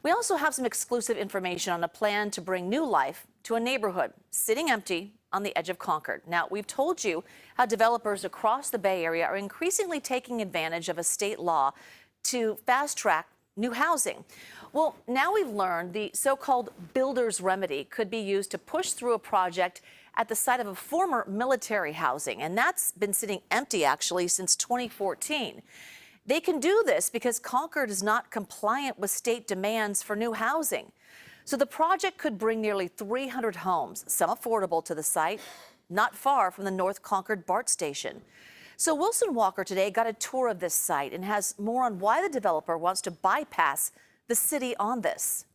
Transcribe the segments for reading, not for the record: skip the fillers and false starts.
We also have some exclusive information on a plan to bring new life to a neighborhood sitting empty on the edge of Concord. Now, we've told you how developers across the Bay Area are increasingly taking advantage of a state law to fast track new housing. Well, now we've learned the so-called builder's remedy could be used to push through a project at the site of a former military housing, and that's been sitting empty actually since 2014. They can do this because Concord is not compliant with state demands for new housing. So the project could bring nearly 300 homes, some affordable, to the site, not far from the North Concord BART station. So Wilson Walker today got a tour of this site and has more on why the developer wants to bypass the city on this.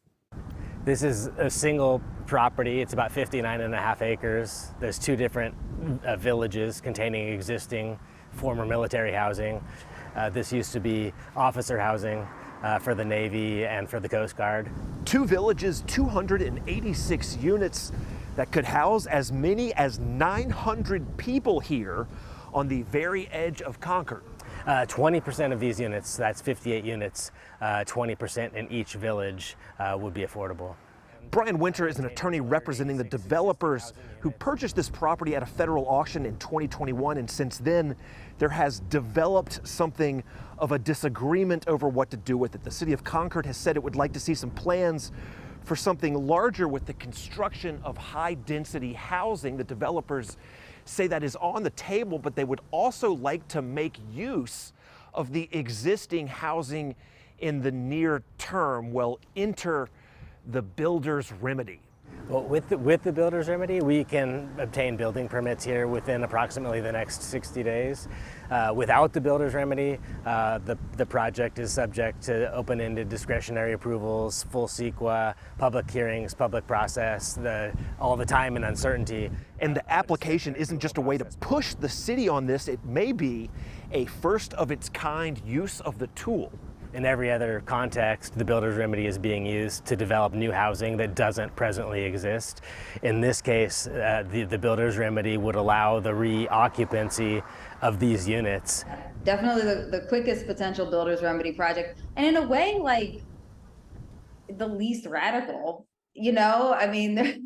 This is a single property. It's about 59.5 acres. There's two different villages containing existing former military housing. This used to be officer housing for the Navy and for the Coast Guard. Two villages, 286 units that could house as many as 900 people here on the very edge of Concord. 20% of these units, that's 58 units, 20% in each village would be affordable. Brian Winter is an attorney representing the developers who purchased this property at a federal auction in 2021, and since then there has developed something of a disagreement over what to do with it. The city of Concord has said it would like to see some plans for something larger with the construction of high-density housing. The developers say that is on the table, but they would also like to make use of the existing housing in the near term. Well, enter the builder's remedy. Well, with the builder's remedy, we can obtain building permits here within approximately the next 60 days. Without the builder's remedy, the project is subject to open-ended discretionary approvals, full CEQA, public hearings, public process, all the time and uncertainty. And the application isn't just a way to push the city on this, it may be a first-of-its-kind use of the tool. In every other context, the builder's remedy is being used to develop new housing that doesn't presently exist. In this case, the builder's remedy would allow the reoccupancy of these units. Definitely the quickest potential builder's remedy project, and in a way, like, the least radical. You know, I mean, the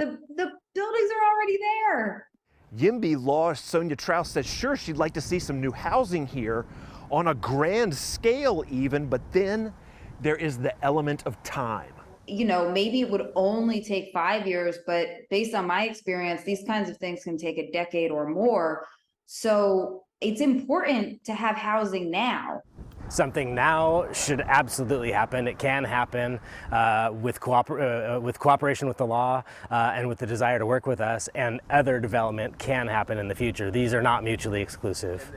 buildings are already there. YIMBY Law's Sonia Trout says sure, she'd like to see some new housing here on a grand scale even, but then there is the element of time. You know, maybe it would only take 5 years, but based on my experience, these kinds of things can take a decade or more. So it's important to have housing now. Something now should absolutely happen. It can happen with cooperation with the law and with the desire to work with us, and other development can happen in the future. These are not mutually exclusive.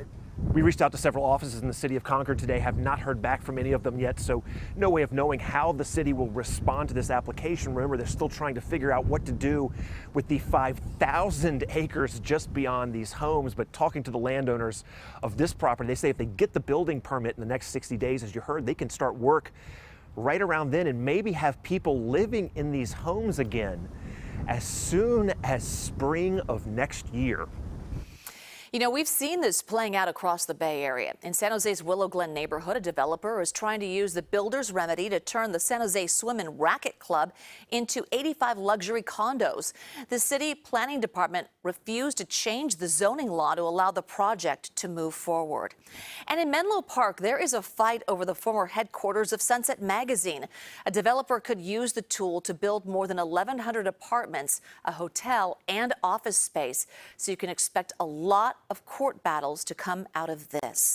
We reached out to several offices in the city of Concord today, have not heard back from any of them yet, so no way of knowing how the city will respond to this application. Remember, they're still trying to figure out what to do with the 5,000 acres just beyond these homes. But talking to the landowners of this property, they say if they get the building permit in the next 60 days, as you heard, they can start work right around then and maybe have people living in these homes again as soon as spring of next year. You know, we've seen this playing out across the Bay Area. In San Jose's Willow Glen neighborhood, a developer is trying to use the builder's remedy to turn the San Jose Swim and Racket Club into 85 luxury condos. The city planning department refused to change the zoning law to allow the project to move forward. And in Menlo Park, there is a fight over the former headquarters of Sunset Magazine. A developer could use the tool to build more than 1,100 apartments, a hotel, and office space. So you can expect a lot of court battles to come out of this.